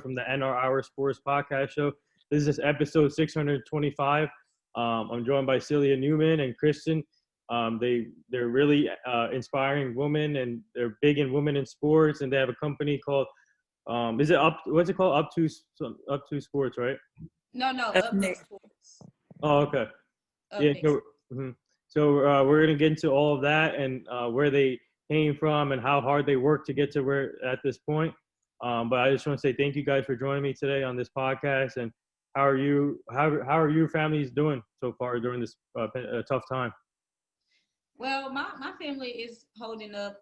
from the NR Hour Sports Podcast Show. This is episode 625. I'm joined by Celia Newman and Kristen. They're really inspiring women, and they're big in women in sports. And they have a company called is it up? What's it called? Up to Sports, right? No, Up Next Sports. Oh, okay. Up Yeah. Next. So we're gonna get into all of that and where they came from and how hard they worked to get to where at this point. But I just want to say thank you guys for joining me today on this podcast. And how are you? How are your families doing so far during this tough time? Well, my family is holding up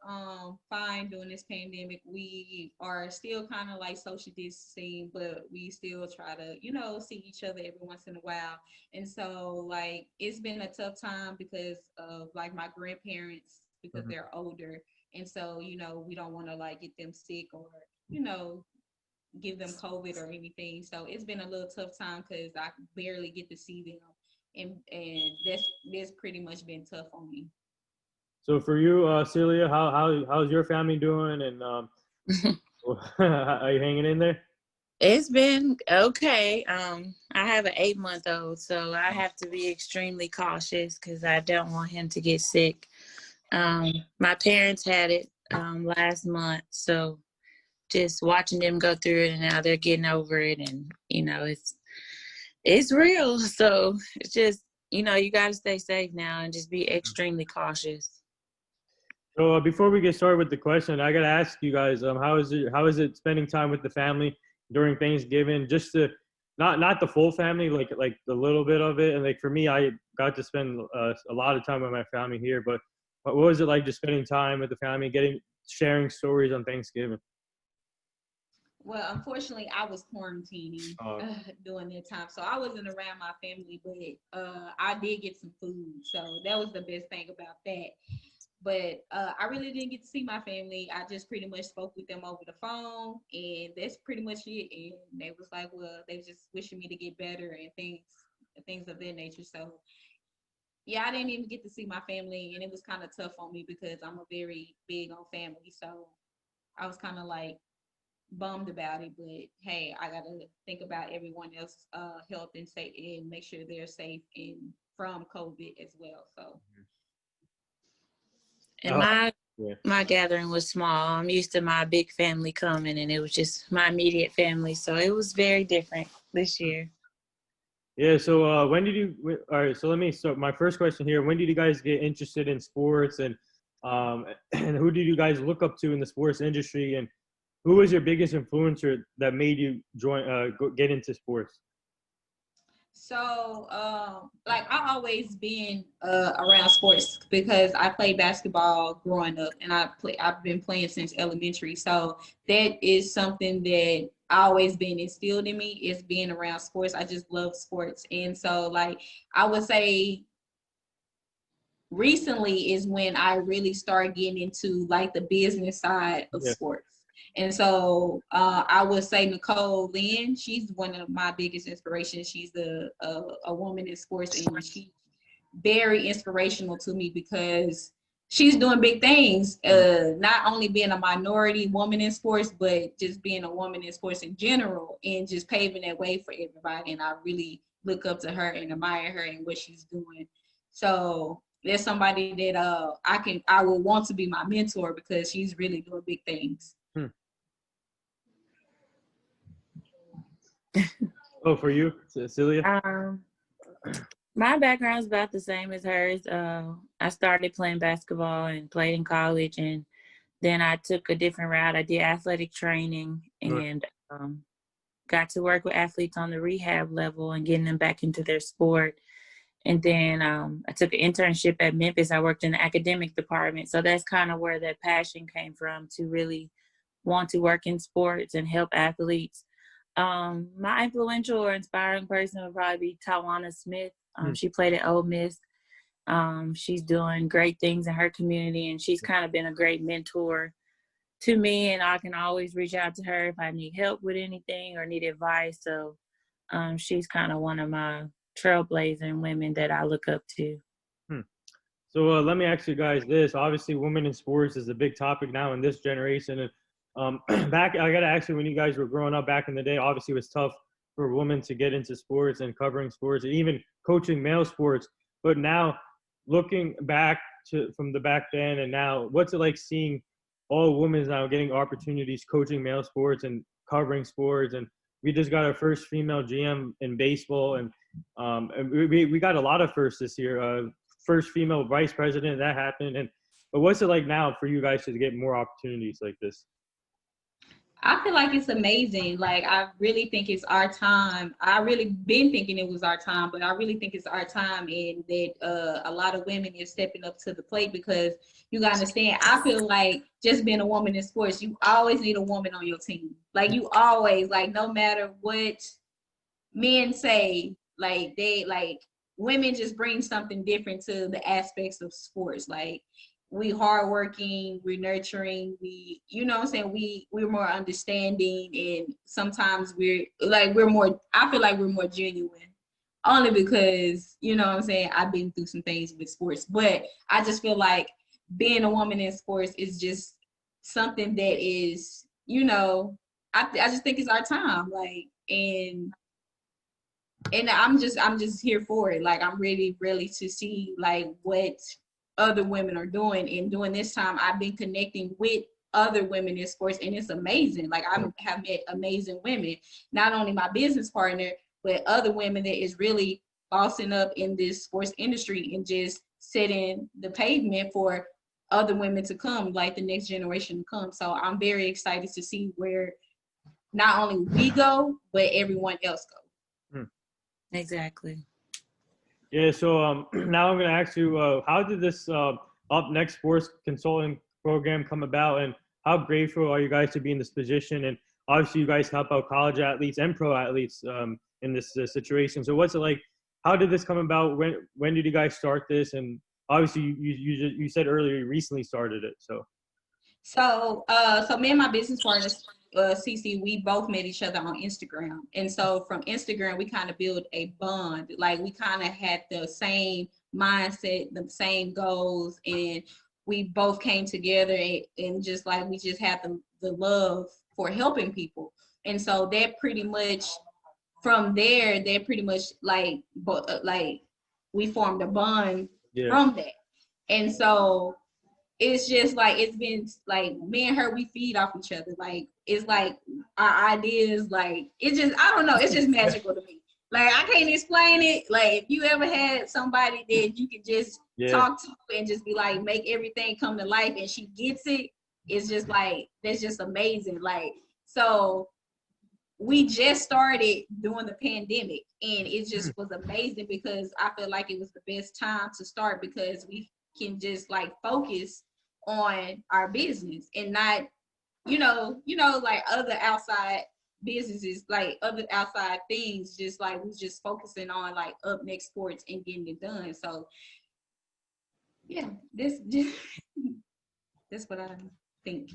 fine during this pandemic. We are still kind of like social distancing, but we still try to, see each other every once in a while. And so like it's been a tough time because of like my grandparents because they're older. And so, we don't want to like get them sick or, give them COVID or anything. So it's been a little tough time because I barely get to see them. And that's pretty much been tough on me. So for you, Celia, how's your family doing? And are you hanging in there? It's been okay. I have an 8-month-old, so I have to be extremely cautious because I don't want him to get sick. My parents had it last month, so just watching them go through it, and now they're getting over it, and it's real. So it's just you got to stay safe now and just be extremely cautious. So before we get started with the question, I gotta ask you guys, how is it spending time with the family during Thanksgiving? Just to not the full family, like the little bit of it. And like for me, I got to spend a lot of time with my family here. But what was it like just spending time with the family, sharing stories on Thanksgiving? Well, unfortunately, I was quarantining during that time, so I wasn't around my family. But I did get some food, so that was the best thing about that. But I really didn't get to see my family. I just pretty much spoke with them over the phone, and that's pretty much it. And they was like, well, they just wishing me to get better and things of that nature. So, yeah, I didn't even get to see my family, and it was kind of tough on me because I'm a very big on family. So I was kind of like bummed about it. But hey, I got to think about everyone else's health and safety and make sure they're safe and from COVID as well. So. And my gathering was small. I'm used to my big family coming, and it was just my immediate family. So it was very different this year. Yeah. So when did you? All right. So let me. So my first question here: when did you guys get interested in sports, and who did you guys look up to in the sports industry, and who was your biggest influencer that made you get into sports? So, like I always been around sports because I played basketball growing up, and I've been playing since elementary. So that is something that I always been instilled in me is being around sports. I just love sports, and so like I would say recently is when I really started getting into like the business side of sports. And so I would say Nicole Lynn, she's one of my biggest inspirations. She's a woman in sports, and she's very inspirational to me because she's doing big things, not only being a minority woman in sports, but just being a woman in sports in general and just paving that way for everybody. And I really look up to her and admire her and what she's doing. So there's somebody that I would want to be my mentor because she's really doing big things. Oh, for you, Celia? My background is about the same as hers. I started playing basketball and played in college, and then I took a different route. I did athletic training and got to work with athletes on the rehab level and getting them back into their sport. And then I took an internship at Memphis. I worked in the academic department. So that's kind of where that passion came from, to really want to work in sports and help athletes. My influential or inspiring person would probably be Tawana Smith. She played at Ole Miss. She's doing great things in her community, and she's kind of been a great mentor to me, and I can always reach out to her if I need help with anything or need advice. So she's kind of one of my trailblazing women that I look up to. So let me ask you guys this. Obviously, women in sports is a big topic now in this generation. And Back, I gotta ask you, when you guys were growing up back in the day, obviously it was tough for women to get into sports and covering sports and even coaching male sports. But now, looking back from the back then and now, what's it like seeing all women now getting opportunities coaching male sports and covering sports? And we just got our first female GM in baseball, and we got a lot of firsts this year. First female vice president, that happened. And but what's it like now for you guys to get more opportunities like this? I feel like it's amazing. Like, I really think it's our time. I really been thinking it was our time, but I really think it's our time, and that a lot of women is stepping up to the plate, because you gotta understand, I feel like just being a woman in sports, you always need a woman on your team. Like, you always, like, no matter what men say, like, women just bring something different to the aspects of sports. Like, we hardworking, we're nurturing, we, you know what I'm saying, we're more understanding, and sometimes we're more, I feel like we're more genuine, only because, you know what I'm saying, I've been through some things with sports. But I just feel like being a woman in sports is just something that is, you know, I just think it's our time. Like, and I'm just here for it. Like, I'm really to see like what other women are doing, and during this time I've been connecting with other women in sports, and it's amazing. Like, I have met amazing women, not only my business partner, but other women that is really bossing up in this sports industry and just setting the pavement for other women to come, like the next generation to come. So I'm very excited to see where not only we go, but everyone else go. Exactly. Yeah, so now I'm going to ask you, how did this Up Next Sports Consulting Program come about, and how grateful are you guys to be in this position? And obviously, you guys help out college athletes and pro athletes in this situation. So what's it like? How did this come about? When did you guys start this? And obviously, you said earlier you recently started it. So me and my business partner, CC, we both met each other on Instagram. And so from Instagram, we kind of build a bond. Like, we kind of had the same mindset, the same goals, and we both came together, and just like, we just had the love for helping people. And so that pretty much, from there, they pretty much like we formed a bond from that. And so it's just like, it's been like, me and her, we feed off each other. Like, it's like our ideas, like, it's just, I don't know, it's just magical to me. Like, I can't explain it. Like, if you ever had somebody that you could just talk to and just be like, make everything come to life, and she gets it, it's just like, that's just amazing. Like, so we just started during the pandemic, and it just was amazing, because I feel like it was the best time to start, because we can just like focus on our business and not, you know, like other outside businesses, like other outside things, just like we just focusing on like Up Next Sports and getting it done. So yeah, that's what I think.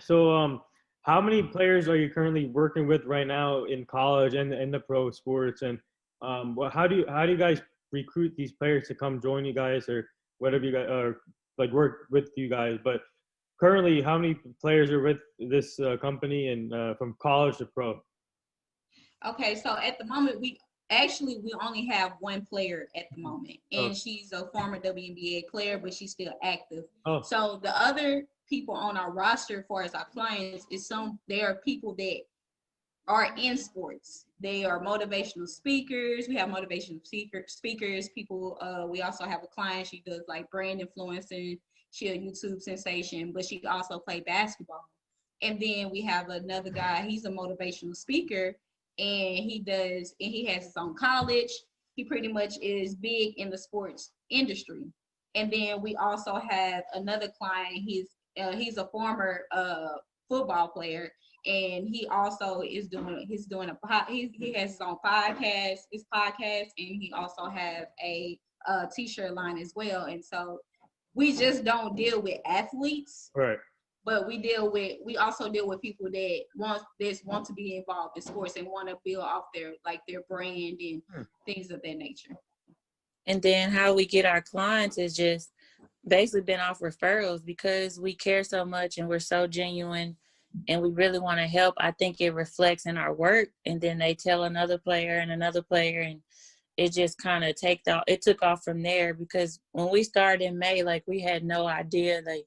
So how many players are you currently working with right now in college and in the pro sports? And how do you guys recruit these players to come join you guys, or whatever you guys, or like work with you guys? But currently, how many players are with this company, and from college to pro? Okay, so at the moment, we only have one player at the moment, and she's a former WNBA player, but she's still active. So the other people on our roster, as far as our clients, they are people that are in sports. They are motivational speakers. We have motivational speakers, people. We also have a client, she does like brand influencing. She's a YouTube sensation, but she also played basketball. And then we have another guy, he's a motivational speaker, and he has his own college. He pretty much is big in the sports industry. And then we also have another client, he's a former football player, and he also is doing he has his own podcast, and he also have a t-shirt line as well. And so we just don't deal with athletes, right? But we also deal with people that want to be involved in sports and want to build off their brand and things of that nature. And then how we get our clients is just basically been off referrals because we care so much and we're so genuine and we really want to help. I think it reflects in our work, and then they tell another player and another player, and it just kind of took off from there, because when we started in May, like, we had no idea, like,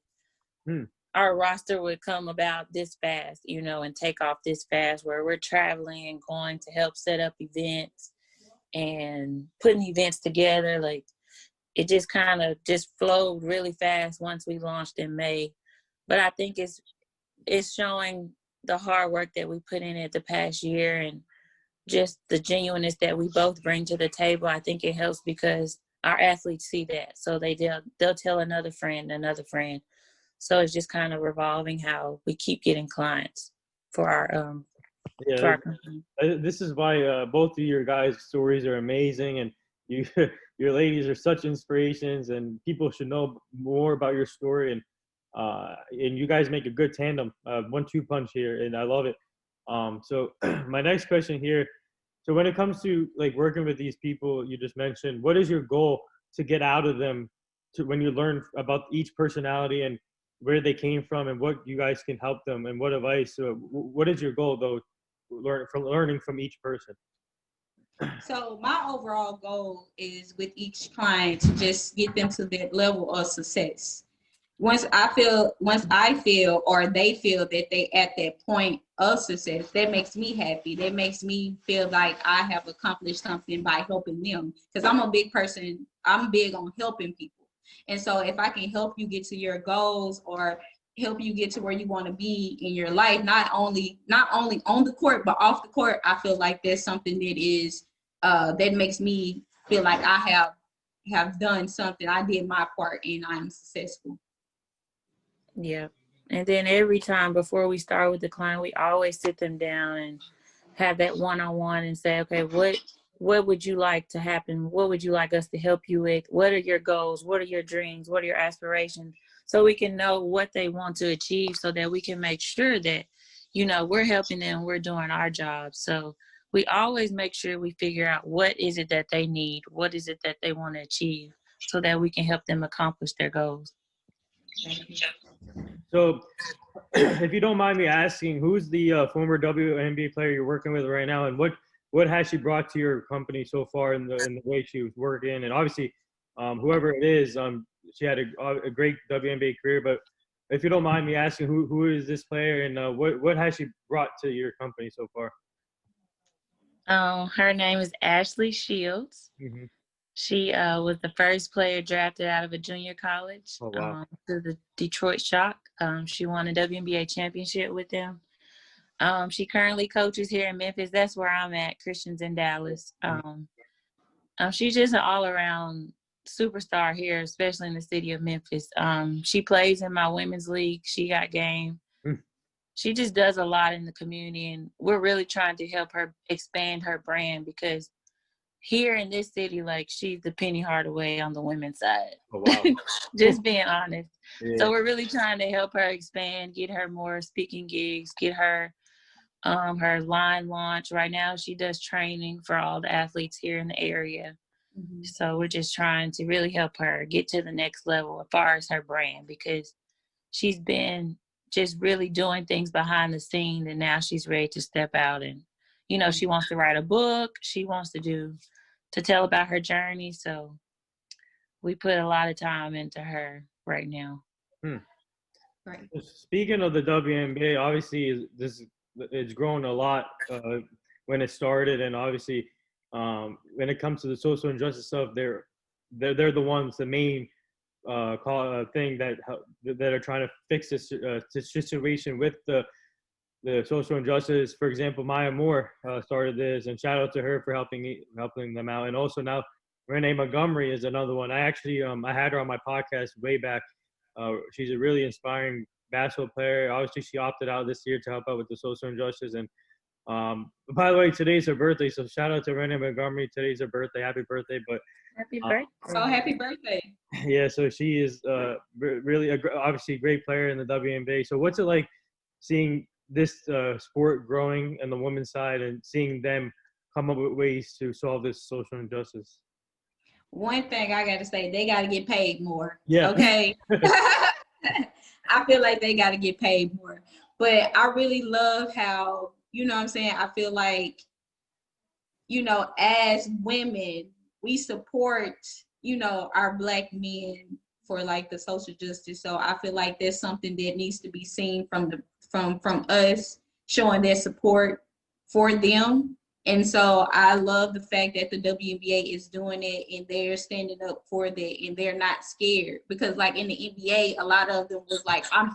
our roster would come about this fast, you know, and take off this fast, where we're traveling and going to help set up events and putting events together. Like, it just kind of just flowed really fast once we launched in May. But I think it's showing the hard work that we put in it the past year, and just the genuineness that we both bring to the table. I think it helps because our athletes see that, so they'll tell another friend. So it's just kind of revolving how we keep getting clients for our company. This is why both of your guys' stories are amazing, and you your ladies are such inspirations, and people should know more about your story. And you guys make a good tandem, 1-2 punch here, and I love it. So my next question here. So when it comes to like working with these people you just mentioned, what is your goal to get out of them when you learn about each personality and where they came from and what you guys can help them and what advice? So what is your goal though, learning from each person? So my overall goal is with each client to just get them to that level of success. Once I feel or they feel that they at that point of success, that makes me happy. That makes me feel like I have accomplished something by helping them. Because I'm a big person. I'm big on helping people. And so if I can help you get to your goals or help you get to where you want to be in your life, not only on the court, but off the court, I feel like there's something that is that makes me feel like I have done something. I did my part and I'm successful. Yeah. And then every time before we start with the client, we always sit them down and have that one-on-one and say, okay, what would you like to happen? What would you like us to help you with? What are your goals? What are your dreams? What are your aspirations? So we can know what they want to achieve, so that we can make sure that, you know, we're helping them, we're doing our job. So we always make sure we figure out what is it that they need, what is it that they want to achieve, so that we can help them accomplish their goals. So, if you don't mind me asking, who's the former WNBA player you're working with right now, and what has she brought to your company so far in the way she was working? And obviously, whoever it is, she had a great WNBA career. But if you don't mind me asking, who is this player, and what has she brought to your company so far? Her name is Ashley Shields. Mm-hmm. She was the first player drafted out of a junior college Oh, wow. to the Detroit Shock. She won a WNBA championship with them. She currently coaches here in Memphis. That's where I'm at, Christians in Dallas. She's just an all-around superstar here, especially in the city of Memphis. She plays in my women's league. She got game. She just does a lot in the community, and we're really trying to help her expand her brand, because here in this city, like, she's the Penny Hardaway on the women's side. Oh, wow. Just being honest. Yeah. So we're really trying to help her expand, get her more speaking gigs, get her her line launch. Right now she does training for all the athletes here in the area. Mm-hmm. So we're just trying to really help her get to the next level as far as her brand, because she's been just really doing things behind the scene, and now she's ready to step out. And, you know, she wants to write a book. She wants to tell about her journey. So we put a lot of time into her right now. Right. Speaking of the WNBA, obviously it's grown a lot when it started, and obviously when it comes to the social injustice stuff, they're the ones, the main thing that are trying to fix this situation with the social injustice. For example, Maya Moore started this, and shout out to her for helping them out. And also now Renee Montgomery is another one. I actually I had her on my podcast way back. She's a really inspiring basketball player. Obviously, she opted out this year to help out with the social injustice. And by the way, today's her birthday, so shout out to Renee Montgomery. Today's her birthday. Happy birthday! But happy birthday! Oh, happy birthday! Yeah, so she is really obviously a great player in the WNBA. So what's it like seeing this sport growing on the women's side and seeing them come up with ways to solve this social injustice? One thing I got to say, they got to get paid more. Yeah. Okay. I feel like they got to get paid more. But I really love how, you know what I'm saying? I feel like, you know, as women, we support, you know, our Black men for like the social justice. So I feel like there's something that needs to be seen from us showing their support for them. And so I love the fact that the WNBA is doing it and they're standing up for that and they're not scared, because like in the NBA, a lot of them was like, I'm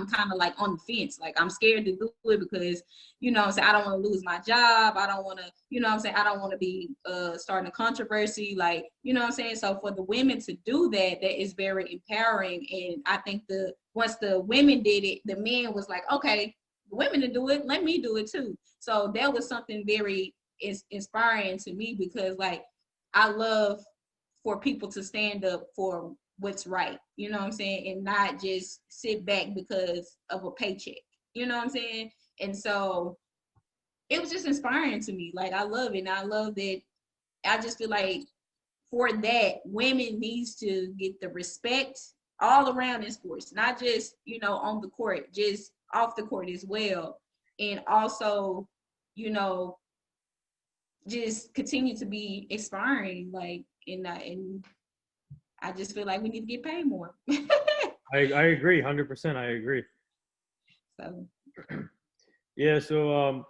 kind of like on the fence. Like I'm scared to do it because, you know what I'm saying, I don't want to lose my job. I don't want to, you know what I'm saying, I don't want to be starting a controversy. Like, you know what I'm saying? So for the women to do that, that is very empowering. And I think once the women did it, the men was like, okay, the women to do it, let me do it too. So that was something very inspiring to me, because like I love for people to stand up for what's right, you know what I'm saying, and not just sit back because of a paycheck, you know what I'm saying. And so it was just inspiring to me. Like I love it, and I love that. I just feel like for that, women needs to get the respect all around in sports, not just, you know, on the court, just off the court as well. And also, you know, just continue to be inspiring. Like, and I just feel like we need to get paid more. I agree, 100%. I agree. So. Yeah. So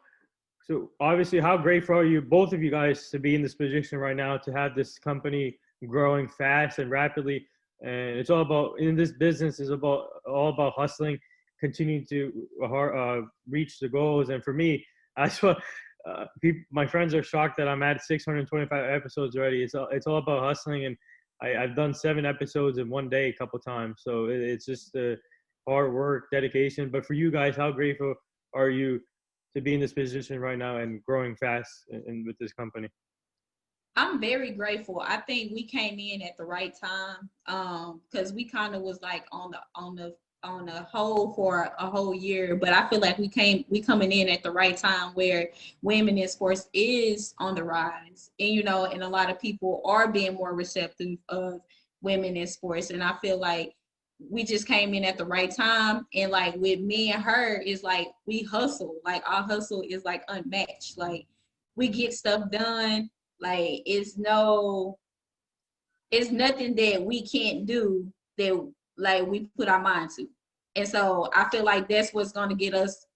obviously, how grateful are you, both of you guys, to be in this position right now, to have this company growing fast and rapidly. And it's all about, in this business, is all about hustling, continuing to reach the goals. And for me, that's what my friends are shocked that I'm at 625 episodes already. It's all about hustling, and I've done 7 episodes in one day a couple times. So it's just hard work, dedication. But for you guys, how grateful are you to be in this position right now and growing fast and with this company? I'm very grateful. I think we came in at the right time, because we kind of was like on the hold for a whole year, but I feel like we coming in at the right time where women in sports is on the rise, and you know, and a lot of people are being more receptive of women in sports, and I feel like we just came in at the right time. And like with me and her, is like we hustle, like our hustle is like unmatched. Like we get stuff done. Like it's nothing that we can't do that like we put our mind to. And so I feel like that's what's going to get us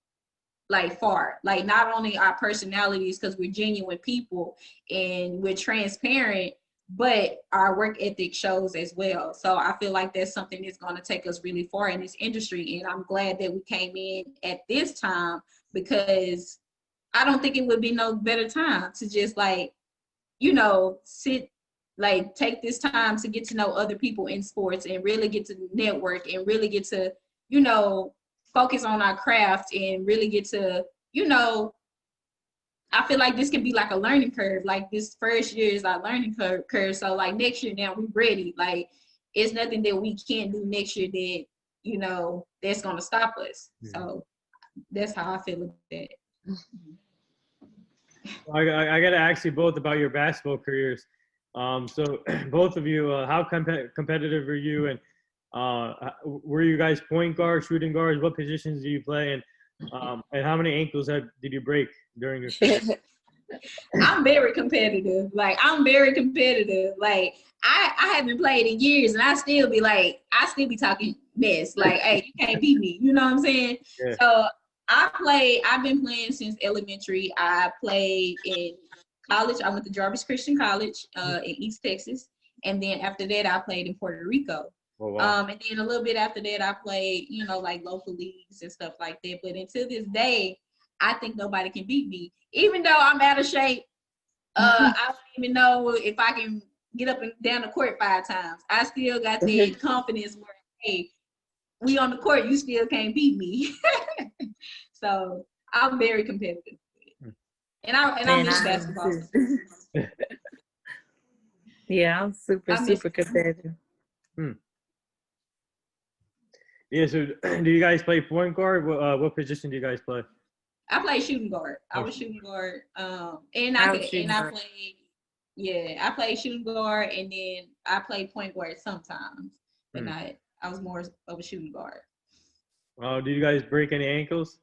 like far. Like not only our personalities, because we're genuine people and we're transparent, but our work ethic shows as well. So I feel like that's something that's going to take us really far in this industry. And I'm glad that we came in at this time, because I don't think it would be no better time to just like, you know, take this time to get to know other people in sports and really get to network and really get to, you know, focus on our craft and really get to, you know, I feel like this can be like a learning curve. Like this first year is our learning curve. So like next year now we're ready. Like it's nothing that we can't do next year that, you know, that's going to stop us. Mm-hmm. So that's how I feel about that. I got to ask you both about your basketball careers. So both of you, how competitive are you? And were you guys point guards, shooting guards? What positions do you play? And how many ankles did you break during your career? I'm very competitive. Like I'm very competitive. Like I haven't played in years, and I still be talking mess. Like, hey, you can't beat me. You know what I'm saying? Yeah. So I've been playing since elementary. I played in college. I went to Jarvis Christian College in East Texas. And then after that, I played in Puerto Rico. Oh, wow. And then a little bit after that, I played, you know, like local leagues and stuff like that. But until this day, I think nobody can beat me. Even though I'm out of shape, I don't even know if I can get up and down the court 5 times. I still got that confidence where, hey, we on the court, you still can't beat me. So I'm very competitive. And I miss basketball. Yeah, I'm super competitive. Yeah, so do you guys play point guard? What position do you guys play? I play shooting guard. I was shooting guard. And I played Yeah, I played shooting guard, and then I played point guard sometimes, but not. I was more of a shooting guard. Oh, did you guys break any ankles?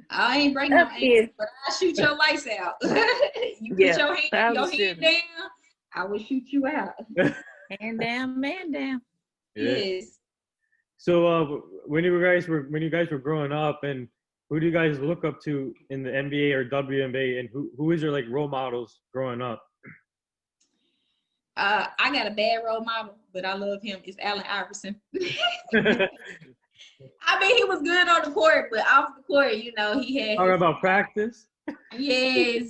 I ain't break no ankles, but I shoot your lights out. You put your hand down, I will shoot you out. Hand down, man down. Yeah. Yes. So when you guys were growing up, and who do you guys look up to in the NBA or WNBA, and who is your like role models growing up? I got a bad role model, but I love him. It's Allen Iverson. I mean, he was good on the court, but off the court, you know, he had. Talking about practice. Yes.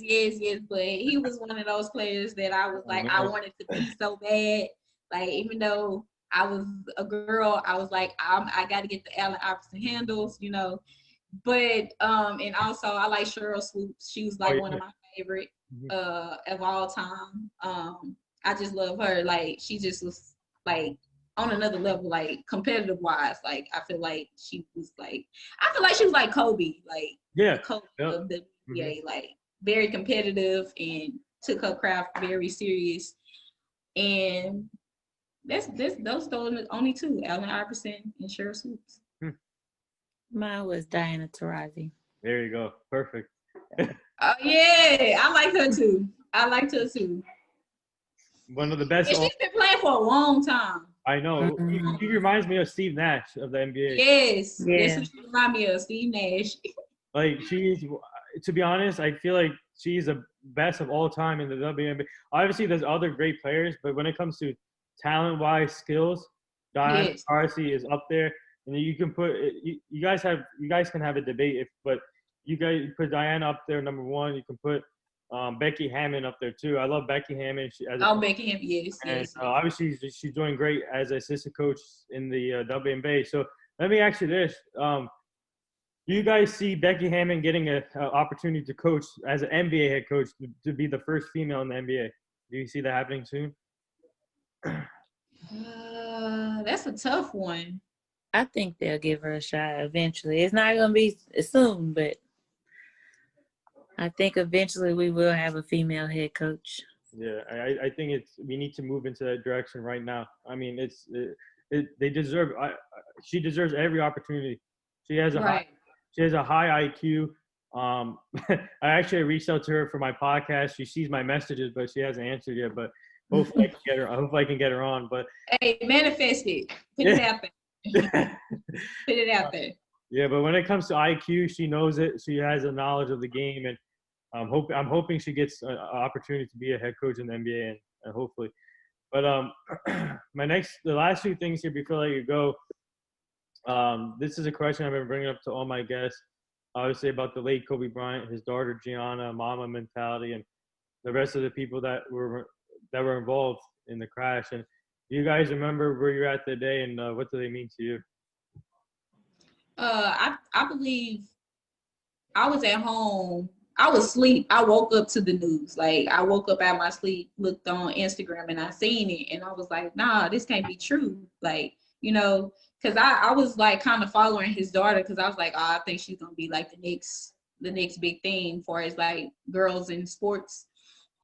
But he was one of those players that I was like, I wanted to be so bad. Like, even though I was a girl, I was like, I got to get the Allen Iverson handles, you know. But and also I like Cheryl Swoops. She was like one of my favorite of all time. I just love her. Like, she just was like on another level, like competitive wise. Like, I feel like she was like Kobe, like Kobe of the NBA, like very competitive and took her craft very serious. And those are the only two, Allen Iverson and Cheryl Swoops. Mine was Diana Taurasi. There you go. Perfect. Oh yeah, I liked her too. One of the best. And she's been playing for a long time. I know. He reminds me of Steve Nash of the NBA. Yes. That's what she reminds me of, Steve Nash. Like, to be honest, I feel like she's the best of all time in the WNBA. Obviously, there's other great players, but when it comes to talent-wise skills, Diana Taurasi is up there. And you can put you guys can have a debate, but you guys put Diana up there number one. You can put Becky Hammon up there too. I love Becky Hammon. Becky Hammon, yes. Obviously, she's doing great as assistant coach in the WNBA. So let me ask you this: do you guys see Becky Hammon getting an opportunity to coach as an NBA head coach to be the first female in the NBA? Do you see that happening soon? That's a tough one. I think they'll give her a shot eventually. It's not going to be soon, but I think eventually we will have a female head coach. Yeah, I think we need to move into that direction right now. I mean, they deserve. She deserves every opportunity. She has a high IQ. I actually reached out to her for my podcast. She sees my messages, but she hasn't answered yet. But hopefully I hope I can get her on. But hey, manifest it. Put it out there. Put it out there. Yeah, but when it comes to IQ, she knows it. She has a knowledge of the game, and I'm hoping she gets an opportunity to be a head coach in the NBA, and hopefully. But the last few things here before I let you go. This is a question I've been bringing up to all my guests, obviously about the late Kobe Bryant, his daughter Gianna, mama mentality, and the rest of the people that were involved in the crash. And do you guys remember where you're at today, and what do they mean to you? I believe I was at home. I was asleep. I woke up to the news. Like, I woke up out of my sleep, looked on Instagram, and I seen it, and I was like, nah, this can't be true. Like, you know, because I was like kind of following his daughter, because I was like, oh, I think she's gonna be like the next big thing for as like girls in sports.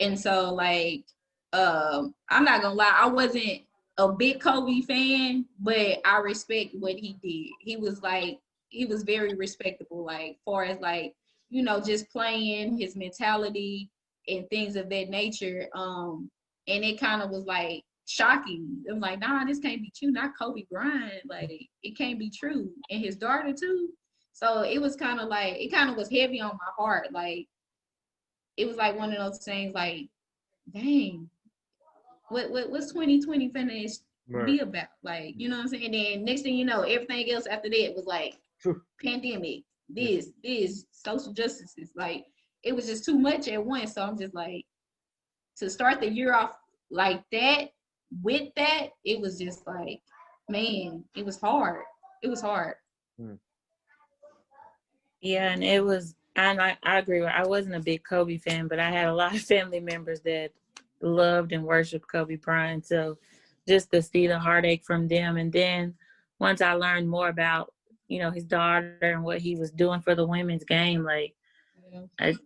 And so like I'm not gonna lie, I wasn't a big Kobe fan, but I respect what he did. He was very respectable, like far as like, you know, just playing, his mentality and things of that nature. And it kind of was like shocking. I'm like, nah, this can't be true. Not Kobe Bryant. Like, it can't be true. And his daughter too. So it was kind of like, it kind of was heavy on my heart. Like, it was like one of those things like, dang, what's 2020 finna be about? Like, you know what I'm saying? And then next thing you know, everything else after that was like pandemic, this social justices. Like, it was just too much at once. So I'm just like, to start the year off like that, with that, it was just like, man, it was hard. It was hard. Yeah, and it was, and I agree. I wasn't a big Kobe fan, but I had a lot of family members that loved and worshiped Kobe Bryant. So just to see the heartache from them. And then once I learned more about, you know, his daughter and what he was doing for the women's game, like,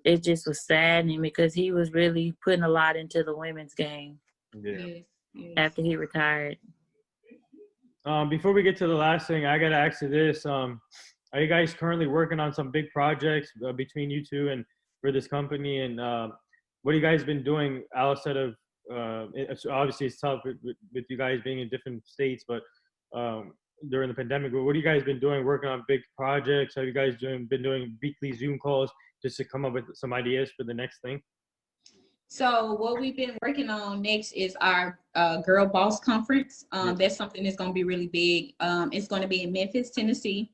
it just was saddening because he was really putting a lot into the women's game. Yes. After he retired. Before we get to the last thing, I gotta ask you this: are you guys currently working on some big projects between you two and for this company? And what have you guys been doing outside of? Obviously, it's tough with you guys being in different states, but during the pandemic, what have you guys been doing? Working on big projects? Have you guys been doing weekly Zoom calls just to come up with some ideas for the next thing? So what we've been working on next is our Girl Boss Conference. That's something that's going to be really big. It's going to be in Memphis, Tennessee.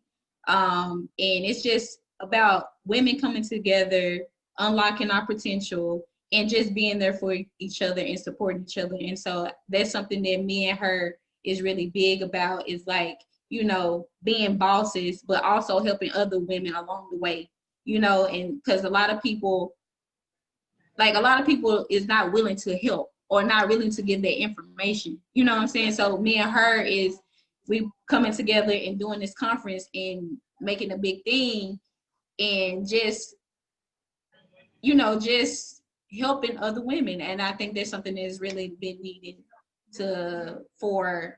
And it's just about women coming together, unlocking our potential, and just being there for each other and supporting each other. And so that's something that me and her is really big about, is like, you know, being bosses, but also helping other women along the way, you know, and because a lot of people is not willing to help or not willing to give their information. You know what I'm saying? So me and her we coming together and doing this conference and making a big thing and just, you know, just helping other women. And I think there's something that's really been needed for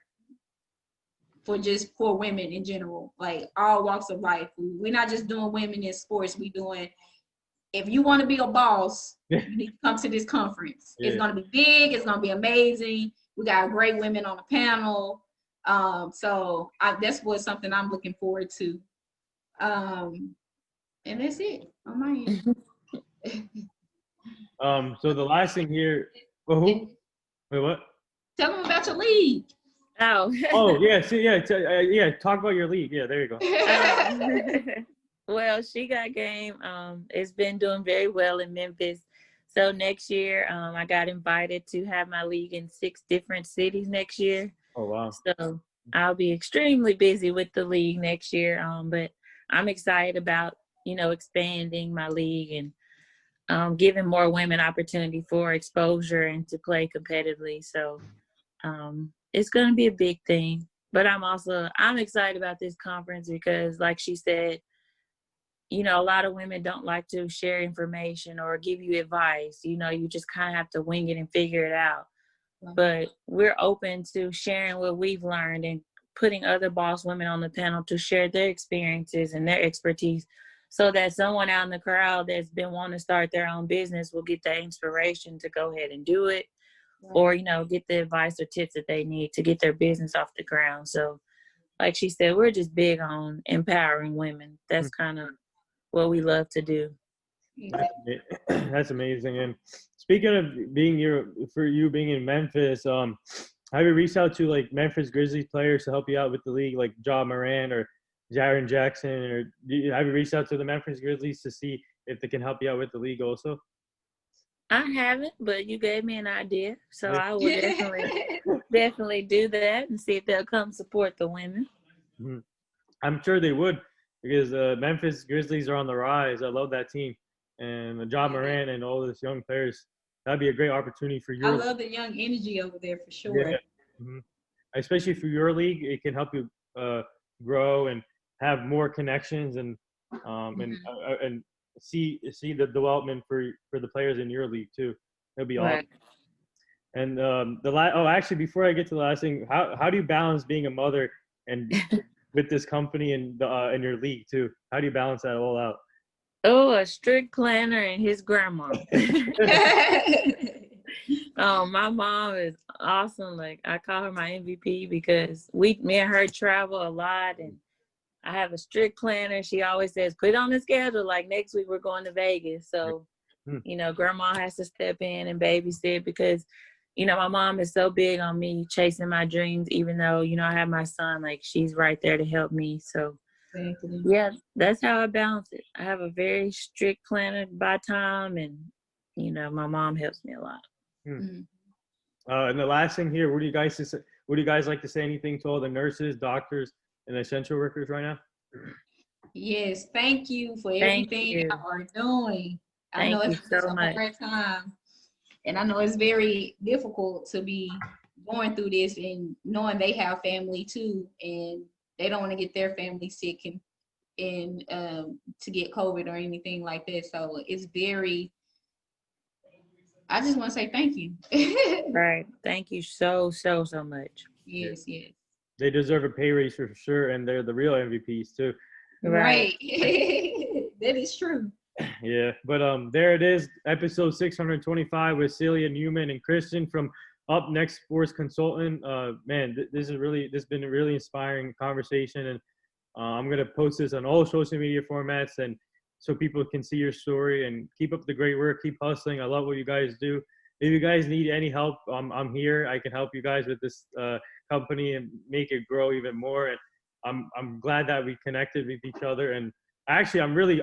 women in general, like all walks of life. We're not just doing women in sports. If you want to be a boss, you need to come to this conference. It's going to be big. It's going to be amazing. We got great women on the panel. So that's something I'm looking forward to. And that's it on my end. So the last thing here, wait, what? Tell them about your league. Oh yeah. Talk about your league. Yeah, there you go. Well, She Got Game. It's been doing very well in Memphis. So next year, I got invited to have my league in 6 different cities next year. Oh wow! So I'll be extremely busy with the league next year. But I'm excited about, you know, expanding my league and giving more women opportunity for exposure and to play competitively. So it's going to be a big thing. But I'm excited about this conference because, like she said, you know, a lot of women don't like to share information or give you advice. You know, you just kind of have to wing it and figure it out. But we're open to sharing what we've learned and putting other boss women on the panel to share their experiences and their expertise so that someone out in the crowd that's been wanting to start their own business will get that inspiration to go ahead and do it, or, you know, get the advice or tips that they need to get their business off the ground. So like she said, we're just big on empowering women. That's kind of what we love to do. That's amazing. And speaking of being being in Memphis, have you reached out to like Memphis Grizzlies players to help you out with the league, like Ja Morant or Jaren Jackson, or have you reached out to the Memphis Grizzlies to see if they can help you out with the league also? I haven't, but you gave me an idea, so I will definitely do that and see if they'll come support the women. Mm-hmm. I'm sure they would, because Memphis Grizzlies are on the rise. I love that team, and Ja Morant and all these young players. That'd be a great opportunity for you. I love the young energy over there for sure. Yeah. Mm-hmm. Especially for your league, it can help you grow and have more connections and see the development for the players in your league too. It'll be awesome. And actually, before I get to the last thing, how do you balance being a mother and with this company and your league too? How do you balance that all out? Oh, a strict planner and his grandma. My mom is awesome. Like, I call her my MVP because me and her travel a lot, and I have a strict planner. She always says, put it on the schedule. Like, next week we're going to Vegas. So, you know, grandma has to step in and babysit because, you know, my mom is so big on me chasing my dreams, even though, you know, I have my son. Like, she's right there to help me. So, yeah, that's how I balance it. I have a very strict planner by time, and, you know, my mom helps me a lot. And the last thing here, would you guys like to say anything to all the nurses, doctors, and essential workers right now? Yes, thank you for everything you are doing. I know it's so a hard time, and I know it's very difficult to be going through this and knowing they have family too, and they don't want to get their family sick and and to get COVID or anything like that. So it's very. I just want to say thank you. Right. Thank you so much. Yes, yes. They deserve a pay raise for sure, and they're the real MVPs too. Right. That is true. Yeah, but there it is, episode 625 with Celia, Newman, and Christian from Up Next Sports Consultant. Man, this has been a really inspiring conversation, and I'm gonna post this on all social media formats, and so people can see your story. And keep up the great work, keep hustling. I love what you guys do. If you guys need any help, I'm here. I can help you guys with this company and make it grow even more. And I'm glad that we connected with each other. And actually, I'm really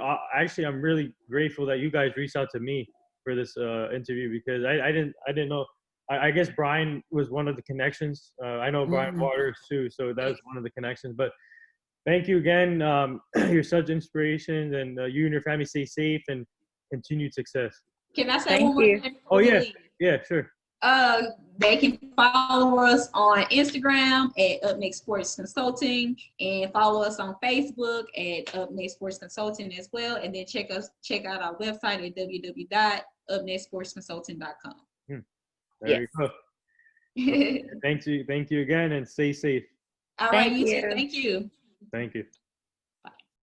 grateful that you guys reached out to me for this interview, because I didn't know. I guess Brian was one of the connections. I know Brian Waters too, so that's one of the connections. But thank you again. You're such inspiration, and you and your family stay safe and continued success. Can I say one more thing? Oh yeah, yeah, sure. They can follow us on Instagram at Up Next Sports Consulting, and follow us on Facebook at Up Next Sports Consulting as well. And then check out our website at www.upnextsportsconsulting.com. There you go. Thank you again, and stay safe. All right, you too. Thank you. Thank you.